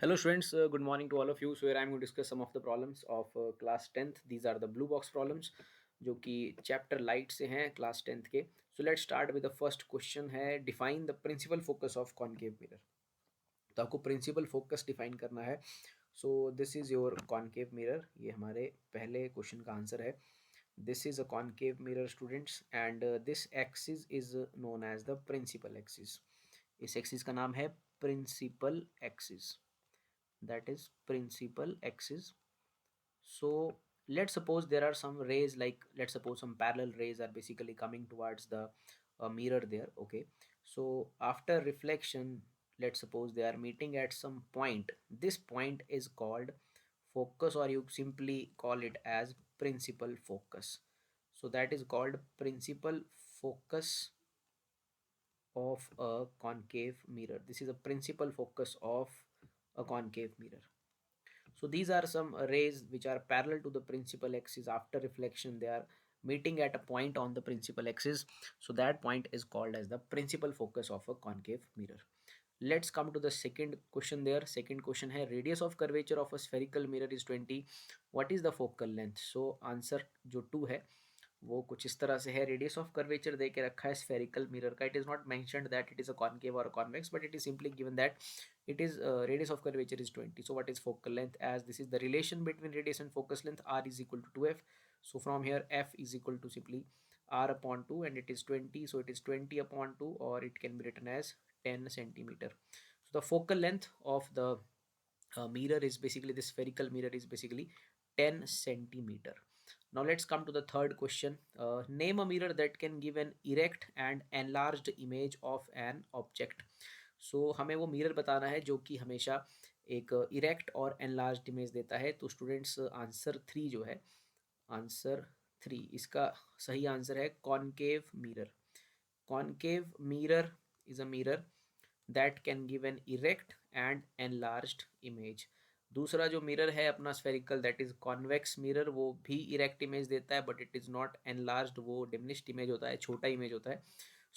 Hello students, good morning to all of you. So here I am going to discuss some of the problems of class 10th. These are the blue box problems जो कि chapter light से हैं class 10th के. So let's start with the first question है define the principal focus of concave mirror. तो आपको principal focus define करना है. So this is your concave mirror. ये हमारे पहले क्वेश्चन का आंसर है. This is a concave mirror students and this axis is known as the principal axis. इस एक्सिस का नाम है principal axis. that is principal axis. So let's suppose there are some rays, like let's suppose some parallel rays are basically coming towards the mirror there. Okay, so after reflection, let's suppose they are meeting at some point. This point is called focus, or you simply call it as principal focus. So that is called principal focus of a concave mirror. This is a principal focus of a concave mirror. So these are some rays which are parallel to the principal axis. After reflection, they are meeting at a point on the principal axis. So that point is called as the principal focus of a concave mirror. Let's come to the second question there. Second question है radius of curvature of a spherical mirror is 20. What is the focal length? So answer जो 2 है वो कुछ इस तरह से है. Radius of curvature दे के रखा है स्फेरिकल मिरर का. It is not mentioned that it is a concave और convex, but it is simply given that it is radius of curvature is 20. So what is focal length? As this is the relation between radius and focus length, r is equal to 2f. So from here f is equal to simply r upon 2 and it is 20. So it is 20 upon 2, or it can be written as 10 centimeter. So the focal length of the mirror is basically, the spherical mirror is basically 10 centimeter. Now let's come to the third question. Name a mirror that can give an erect and enlarged image of an object. So हमें वो mirror बताना है जो कि हमेशा एक erect और enlarged image देता है. तो स्टूडेंट्स आंसर 3 जो है, आंसर 3 इसका सही आंसर है concave mirror. Concave mirror is a mirror that can give an erect and enlarged image. दूसरा जो मिरर है अपना spherical, that is convex mirror, वो भी इरेक्ट इमेज देता है but it is not enlarged, वो डिमिनिश्ड इमेज होता है, छोटा इमेज होता है.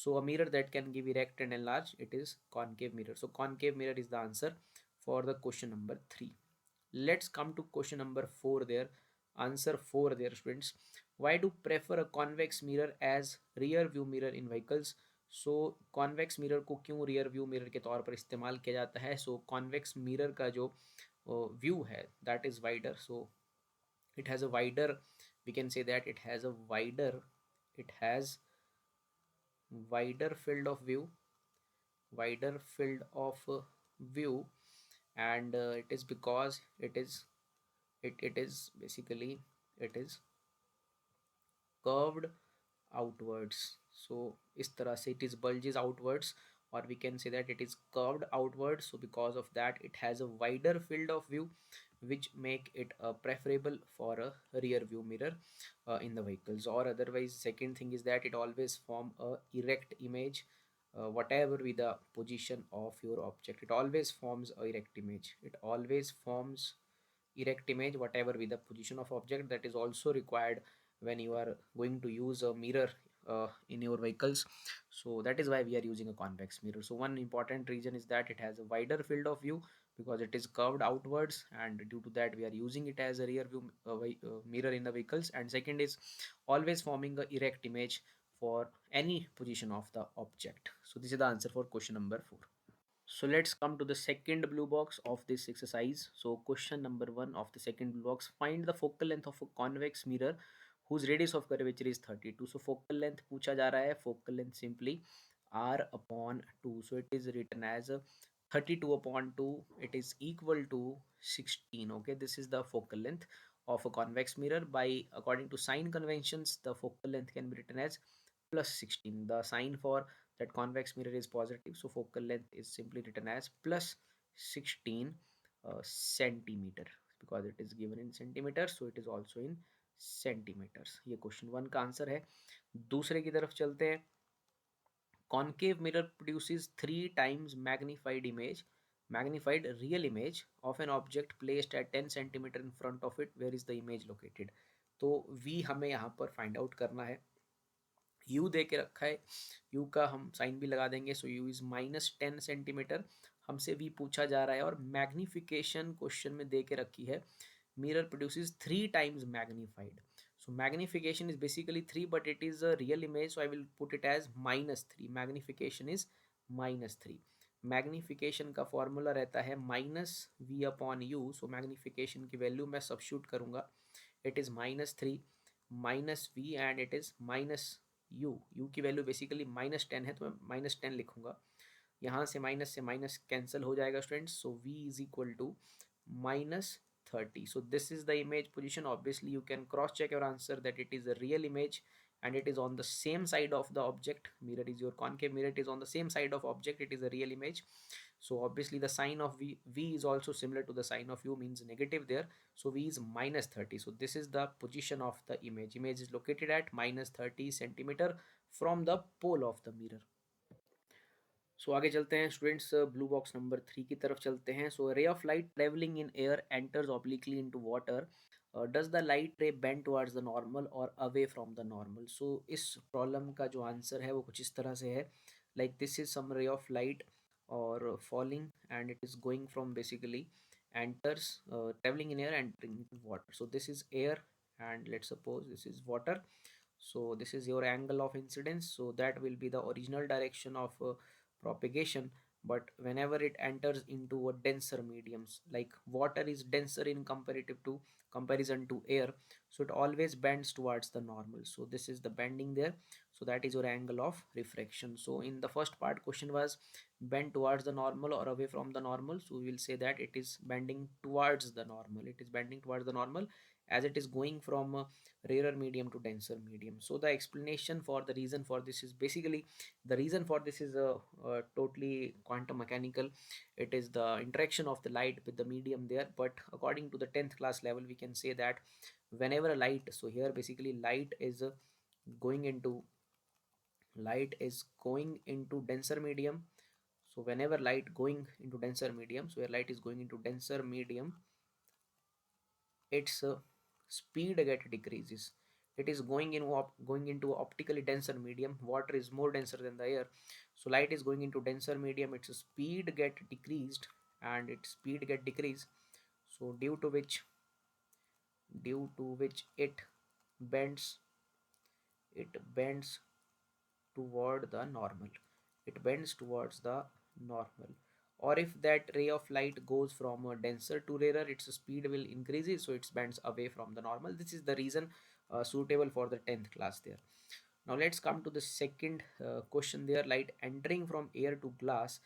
So a mirror that can give erect and enlarge, it is concave mirror. So concave mirror is the answer for the question number 3. Let's come to question number 4 there. Answer 4 there students. Why do prefer a convex mirror as rear view mirror in vehicles? So convex mirror को क्यों rear view mirror के तौर पर इस्तेमाल किया जाता है? So convex mirror का जो view है that is wider. So it has a wider, we can say that it has a wider, it has wider field of view, wider field of view, and it is because it is basically, it is curved outwards. So इस तरह से it is bulges outwards, or we can say that it is curved outwards. So because of that it has a wider field of view, which make it preferable for a rear view mirror in the vehicles. Or otherwise, second thing is that it always form a erect image. Whatever be the position of your object, it always forms a erect image. It always forms erect image whatever be the position of object. That is also required when you are going to use a mirror in your vehicles. So that is why we are using a convex mirror. So one important reason is that it has a wider field of view because it is curved outwards, and due to that we are using it as a rear view mirror in the vehicles. And second is always forming a erect image for any position of the object. So this is the answer for question number 4. So let's come to the second blue box of this exercise. So question number 1 of the second blue box, find the focal length of a convex mirror whose radius of curvature is 32. So focal length पूछा जा रहा है. Focal length simply r upon 2. So it is written as 32 upon 2. It is equal to 16. Okay, this is the focal length of a convex mirror. By according to sign conventions, the focal length can be written as plus 16. The sign for that convex mirror is positive, so focal length is simply written as plus 16 centimeter, because it is given in centimeters, so it is also in centimetres. ये question 1 का answer है. दूसरे की तरफ चलते हैं. Concave mirror produces 3 times magnified real image of an object placed at 10 centimeter in front of it. Where is the image located? तो v हमें यहाँ पर फाइंड आउट करना है. यू दे के रखा है, यू का हम साइन भी लगा देंगे, सो यू इज़ -10 सेंटीमीटर। हमसे वी पूछा जा रहा है और मैग्निफिकेशन क्वेश्चन में दे के रखी है, mirror produces 3 times magnified. So magnification is basically 3, but it is a real image, so I will put it as -3. Magnification is -3. Magnification का फॉर्मूला रहता है -v/u, सो मैग्निफिकेशन की वैल्यू मैं सब्स्टिट्यूट करूंगा, it is -3 -v and it is -u। You की value basically -10 है, तो मैं -10 लिखूंगा। यहाँ से माइनस कैंसिल हो जाएगा students, so v is equal to -30. So this is the image position. Obviously you can cross check your answer that it is a real image and it is on the same side of the object. Mirror is your concave mirror, it is on the same side of object, it is a real image. So obviously the sign of v is also similar to the sign of u, means negative there, so v is -30. So this is the position of the image is located at -30 centimeter from the pole of the mirror. सो आगे चलते हैं students, blue box number 3 की तरफ चलते हैं। So ray of light travelling in air enters obliquely into water, does the light ray bend towards the normal और away from the normal. So इस problem का जो आंसर है वो कुछ इस तरह से है, like this is some ray of light और falling and it is going from basically enters traveling in air entering into water. So this is air and let's suppose this is water. So this is your angle of incidence, so that will be the original direction of propagation. But whenever it enters into a denser mediums, like water is denser in comparative to comparison to air, so it always bends towards the normal. So this is the bending there, so that is your angle of refraction. So in the first part question was bend towards the normal or away from the normal, so we will say that it is bending towards the normal, it is bending towards the normal as it is going from rarer medium to denser medium. So the explanation for the reason for this is basically, the reason for this is totally quantum mechanical. It is the interaction of the light with the medium there, but according to the 10th class level we can say that whenever a light, so here basically going into light is going into denser medium. So whenever light going into denser medium, so where light is going into denser medium, its speed get decreases. It is going into optically denser medium, water is more denser than the air, so light is going into denser medium, its speed get decreased and its speed get decreased. So due to which bends it bends toward the normal, it bends towards the normal. Or if that ray of light goes from a denser to rarer, its speed will increase, so it bends away from the normal. This is the reason suitable for the 10th class there. Now let's come to the second question there, light entering from air to glass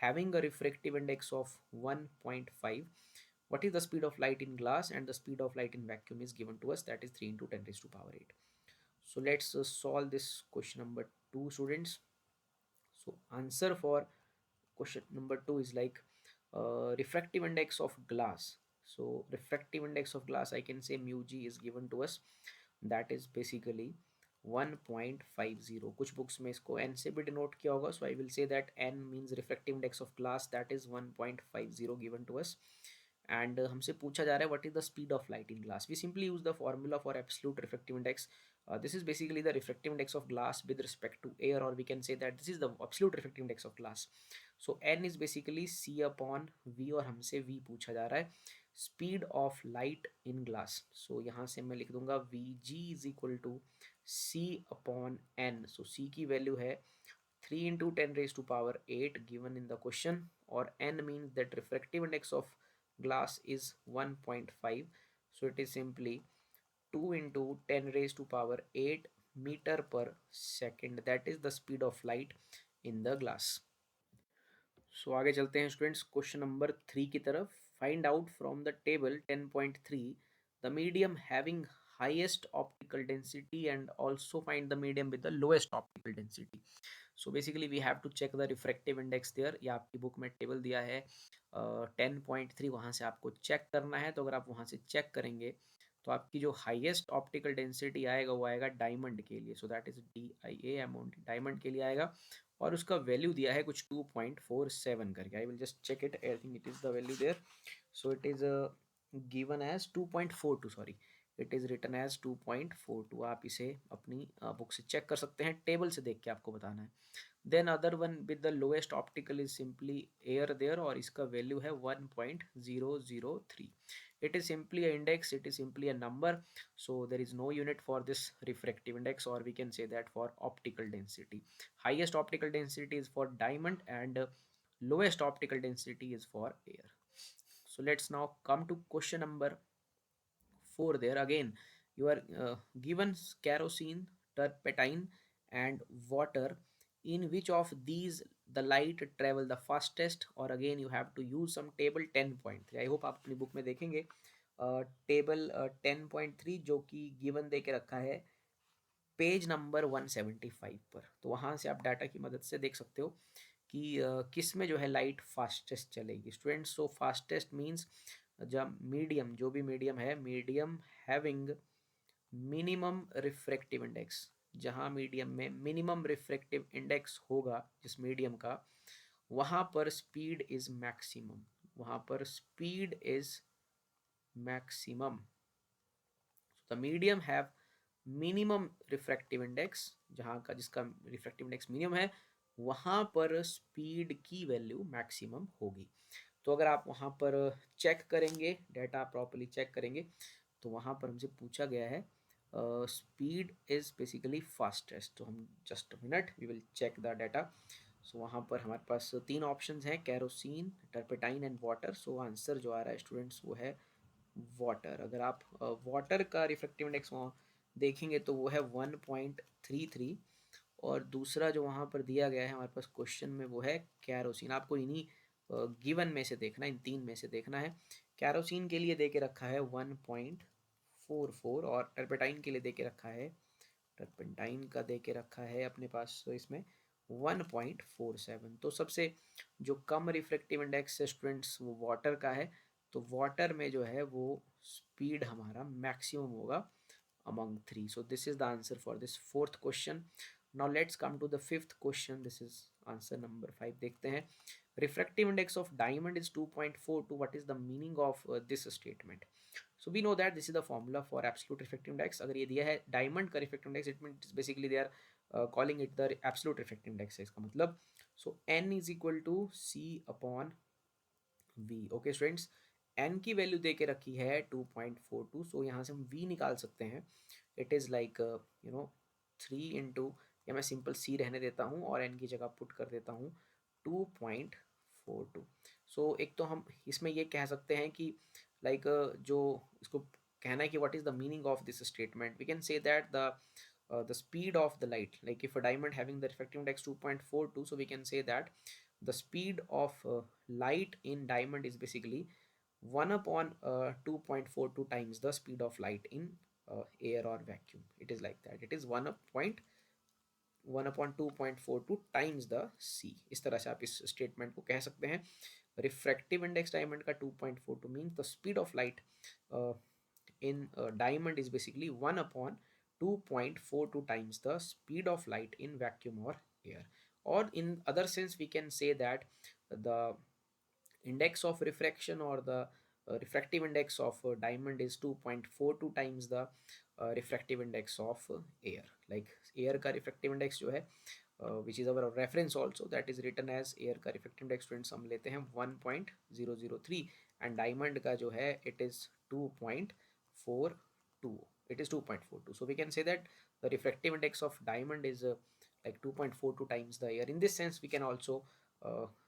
having a refractive index of 1.5. What is the speed of light in glass and the speed of light in vacuum is given to us, that is 3 into 10 raised to power 8. So let's solve this question number 2 students. So answer for question number 2 is like refractive index of glass. So refractive index of glass, I can say mu g is given to us, that is basically 1.50. कुछ books में इसको n से भी denote किया होगा, so I will say that n means refractive index of glass, that is 1.50 given to us. And हमसे पूछा जा रहा है what is the speed of light in glass. We simply use the formula for absolute refractive index. This is basically the refractive index of glass with respect to air, or we can say that this is the absolute refractive index of glass. So n is basically c upon v, और हमसे v पूछा जा रहा है speed of light in glass. So यहाँ से मैं लिख दूंगा vg is equal to c upon n. So c की वैल्यू है 3 into 10 raised to power 8 given in the question, or n means that refractive index of glass is 1.5, so it is simply 2 into 10 raised to power 8 meter per second, that is the speed of light in the glass. So आगे चलते हैं students question number 3 की तरफ. Find out from the table 10.3 the medium having highest optical density and also find the medium with the lowest optical density. So basically we have to check the refractive index there. ये आपकी book में table दिया है 10.3, वहाँ से आपको check करना है. तो अगर आप वहाँ से चेक करेंगे तो आपकी जो हाईएस्ट ऑप्टिकल डेंसिटी आएगा वो आएगा डायमंड के लिए. सो that is DIA amount, diamond के लिए आएगा, और उसका वैल्यू दिया है कुछ 2.47 करके. I will just check it, I think it is the value there. So it is given as 2.42, sorry it is written as 2.42। आप इसे अपनी बुक से चेक कर सकते हैं, टेबल से देख के आपको बताना है। Then other one with the lowest optical is simply air there, और इसका वैल्यू है 1.003। it is simply a index, it is simply a number, so there is no unit for this refractive index, or we can say that for optical density. Highest optical density is for diamond, and lowest optical density is for air. So let's now come to question number 4. There again you are given kerosene, turpentine and water. In which of these the light travel the fastest? और again you have to use some table 10.3. I hope आप अपनी book में देखेंगे table 10.3 जो कि given दे के रखा है पेज नंबर 175 पर। तो वहाँ से आप डाटा की मदद से देख सकते हो कि किस में जो है लाइट फास्टेस्ट चलेगी स्टूडेंट्स। सो फास्टेस्ट मीन्स जब मीडियम, जो भी मीडियम है, medium having minimum refractive index, जहाँ मीडियम में मिनिमम रिफ्रैक्टिव इंडेक्स होगा जिस मीडियम का, वहाँ पर स्पीड इज मैक्सिमम, वहाँ पर speed is maximum. The medium have minimum refractive index, जहाँ का जिसका रिफ्रैक्टिव इंडेक्स मिनिमम है, वहाँ पर स्पीड की वैल्यू मैक्सिमम होगी। तो अगर आप वहाँ पर चेक करेंगे, डाटा प्रॉपर्ली चेक करेंगे, तो वहाँ पर हमसे पूछा गया है स्पीड इज बेसिकली फास्टेस्ट। तो हम just minute we will check the data. So वहाँ पर हमारे पास तीन ऑप्शन हैं, kerosene, turpentine and water. So answer जो आ रहा है स्टूडेंट्स वो है वाटर। अगर आप वाटर का रिफ्रैक्टिव इंडेक्स वहाँ देखेंगे तो वो है 1.33, और दूसरा जो वहाँ पर दिया गया है हमारे पास क्वेश्चन में वो है कैरोसिन। आपको इन्हीं गिवन में से देखना है, इन तीन में से देखना है। कैरोसिन के लिए दे के रखा है 1.44, और टर्पेटाइन के लिए दे के रखा है, टर्पेंटाइन का दे के रखा है अपने पास तो इसमें 1.47। तो सबसे जो कम रिफ्रैक्टिव इंडेक्स है स्टूडेंट्स वो वाटर का है। तो वाटर में जो है वो स्पीड हमारा मैक्सिमम होगा among three. So this is the answer for this fourth question. Now let's come to the fifth question. This is answer number 5. देखते हैं refractive index of diamond is 2.42. What is the meaning of this statement? So we know that this is the formula for absolute refractive index. अगर ये दिया है diamond का refractive index, it means basically they are calling it the absolute refractive index है इसका मतलब। So n is equal to c upon v. Okay students, n की value दे के रखी है 2.42, सो यहाँ से हम v निकाल सकते हैं। इट इज़ लाइक 3 या मैं सिंपल c रहने देता हूँ और n की जगह पुट कर देता हूँ 2.42। सो एक तो हम इसमें ये कह सकते हैं कि लाइक जो इसको कहना है कि what is the meaning of this statement, we can say that the speed of the light, like if a diamond having the refractive index 2.42, so we can say that the speed of light in diamond is basically 1 upon 2.42 times the speed of light in air or vacuum. It is like that, it is 1 upon 2.42 times the c। इस तरह से आप इस statement को कह सकते हैं। Refractive index diamond का 2.42 means the speed of light in diamond is basically 1 upon 2.42 times the speed of light in vacuum or air. Or in other sense we can say that the index of refraction, or the refractive index of diamond is 2.42 times the refractive index of air. Like air का refractive index जो है which is our reference also, that is written as air का refractive index students हम लेते हैं 1.003, and diamond का जो है it is 2.42, it is 2.42. So we can say that the refractive index of diamond is like 2.42 times the air. In this sense we can also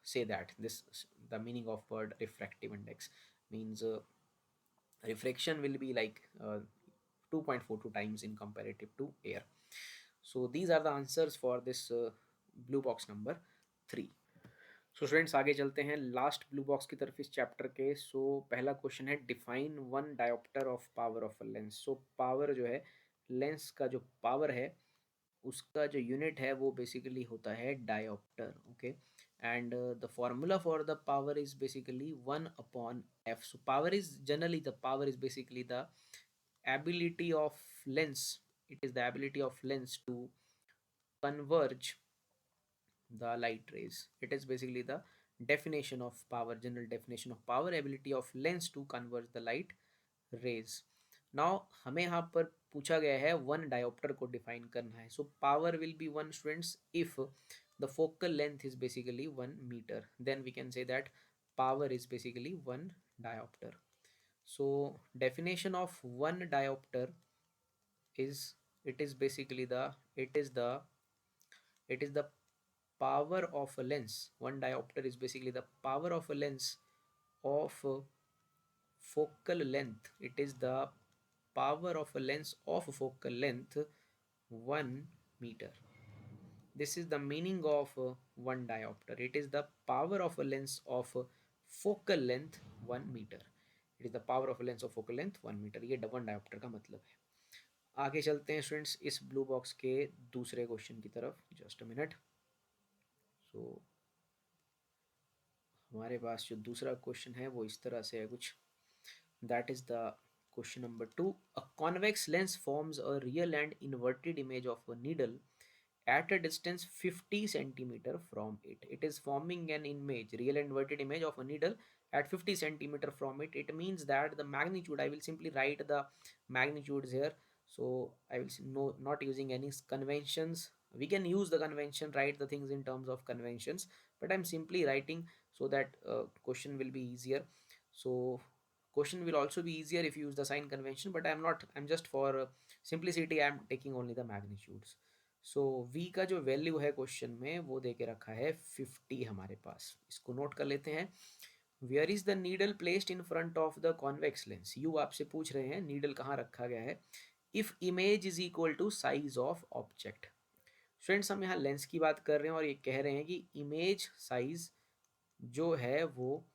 say that this the meaning of word refractive index means refraction will be like 2.42 times in comparative to air. So these are the answers for this blue box number 3. So students आगे चलते हैं last blue box की तरफ इस chapter के। सो पहला question है define one dioptre of power of a lens. So power जो है लेंस का जो पावर है उसका जो यूनिट है वो बेसिकली होता है dioptre. Okay, and the formula for the power is basically 1/f। So power is generally the power is basically the ability of lens, it is the ability of lens to converge the light rays. It is basically the definition of power, general definition of power, ability of lens to converge the light rays. Now हमें यहाँ पर पूछा गया है one dioptre को define करना है. So power will be one students if the focal length is basically 1 meter, then we can say that power is basically 1 diopter. So definition of 1 diopter is, it is basically the, it is the power of a lens. 1 diopter is basically the power of a lens of focal length. It is the power of a lens of focal length 1 meter. This is the meaning of 1 diopter. It is the power of a lens of focal length 1 meter. It is the power of a lens of focal length 1 meter. ये 1 diopter का मतलब है. आगे चलते हैं students इस blue box के दूसरे क्वेश्चन की तरफ. Just a minute. सो हमारे पास जो दूसरा क्वेश्चन है वो इस तरह से है कुछ. That is the question number 2. A convex lens forms a real and inverted image of a needle at a distance 50 centimeter from it. It is forming an image, real and inverted image of a needle at 50 centimeter from it. It means that the magnitude, I will simply write the magnitudes here. So I will no, not using any conventions. We can use the convention, write the things in terms of conventions, but I'm simply writing so that question will be easier. So question will also be easier if you use the sign convention, but I'm not, I'm just for simplicity I'm taking only the magnitudes. So v का जो value है question में वो दे के रखा है 50 हमारे पास. इसको नोट कर लेते हैं. Where is the needle placed in front of the convex lens. You आपसे पूछ रहे हैं नीडल कहाँ रखा गया है. If image is equal to size of object. Friends हम यहाँ लेंस की बात कर रहे हैं और ये कह रहे हैं कि इमेज साइज जो है वो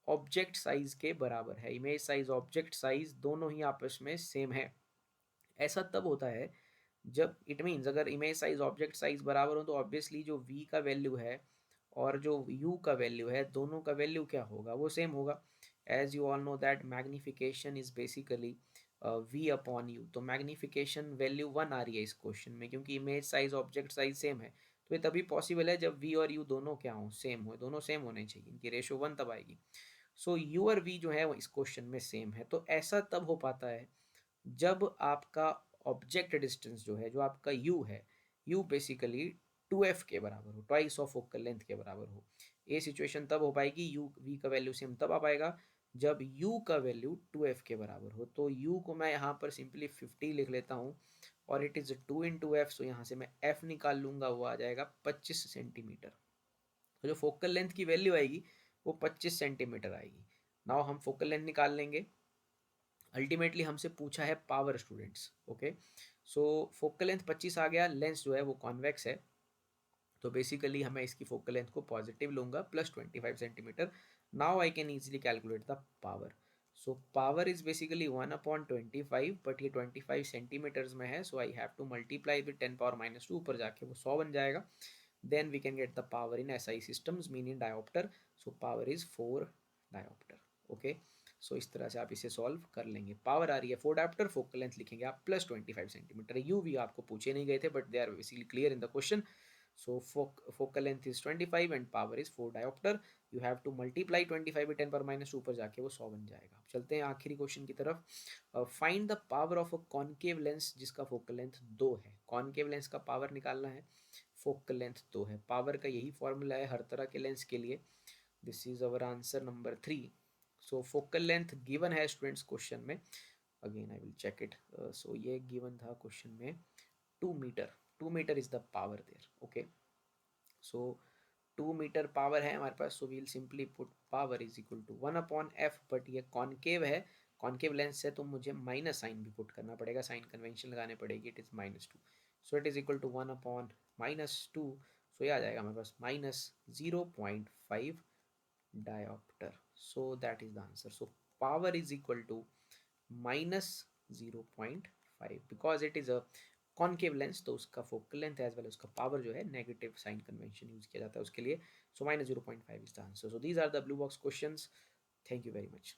ऑब्जेक्ट साइज के बराबर है. इमेज साइज ऑब्जेक्ट साइज दोनों ही आपस में सेम है. ऐसा तब होता है जब, इट मीन्स अगर इमेज साइज ऑब्जेक्ट साइज बराबर हो तो ऑब्वियसली जो v का वैल्यू है और जो u का वैल्यू है दोनों का वैल्यू क्या होगा, वो सेम होगा. As you all know that magnification is basically v upon u. तो मैग्निफिकेशन वैल्यू 1 आ रही है इस क्वेश्चन में क्योंकि image size object size same है. तो ये तभी पॉसिबल है जब v और u दोनों क्या हों, सेम हो. दोनों सेम होने चाहिए, इनकी रेशो 1 तब आएगी. सो u और v जो है वो इस क्वेश्चन में सेम है. तो ऐसा तब हो पाता है जब आपका ऑब्जेक्ट डिस्टेंस जो है, जो आपका u है, u बेसिकली 2f के बराबर हो, ट्वाइस ऑफ फोकल लेंथ के बराबर हो. ये सिचुएशन तब हो पाएगी, u v का वैल्यू सेम तब आ पाएगा जब u का वैल्यू 2f के बराबर हो. तो u को मैं यहाँ पर सिंपली 50 लिख लेता हूँ और इट इज़ 2 इंटू एफ. सो यहाँ से मैं f निकाल लूँगा, वो आ जाएगा 25 सेंटीमीटर. तो जो फोकल लेंथ की वैल्यू आएगी वो 25 सेंटीमीटर आएगी. नाउ हम फोकल लेंथ निकाल लेंगे. अल्टीमेटली हमसे पूछा है पावर स्टूडेंट्स. ओके, सो फोकल लेंथ 25 आ गया. लेंस जो है वो कॉन्वेक्स है तो बेसिकली हमें इसकी फोकल लेंथ को पॉजिटिव लूँगा plus 25 centimetre. Now I can easily calculate the power. So power is basically 1/25, but ये 25 सेंटीमीटर्स में है. So I have to multiply with 10⁻². ऊपर जाके वो 100 बन जाएगा. Then we can get the power in SI systems mean in dioptre. So power is 4 dioptre. Okay, so इस तरह से आप इसे सॉल्व कर लेंगे. पावर आ रही है 4 डायोप्टर, फोकल लेंथ लिखेंगे आप प्लस 25 सेंटीमीटर. यू भी आपको पूछे नहीं गए थे but they are basically clear in the question. So focal length is 25 and power is 4 diopter. You have to multiply 25 by 10⁻². ऊपर जाके वो 100 बन जाएगा. चलते हैं आखिरी क्वेश्चन की तरफ. Find the power of a concave lens जिसका फोकल लेंथ 2 है. कॉनकेव लेंस का पावर निकालना है, फोकल लेंथ 2 है. पावर का यही फॉर्मूला है हर तरह के लेंस के लिए. This is our answer number 3. So focal length given है स्टूडेंट्स क्वेश्चन में. Again I will check it. So ये गिवन था क्वेश्चन में 2 metre. 2 metre is the power there. Okay, so 2 metre power है हमारे पास. So we'll simply put power is equal to 1/f. But ये concave है, concave lens है तो मुझे माइनस साइन भी पुट करना पड़ेगा, साइन कन्वेंशन लगाने पड़ेगी. It is -2. So it is equal to 1/-2. So ये आ जाएगा हमारे पास -0.5 dioptre. So that is the answer. So power is equal to -0.5 because it is a concave lens. तो उसका फोकल लेंथ एज वेल उसका पावर जो है नेगेटिव साइन कन्वेंशन यूज किया जाता है उसके लिए. So -0.5 is the answer. So these are the blue box questions. Thank you very much.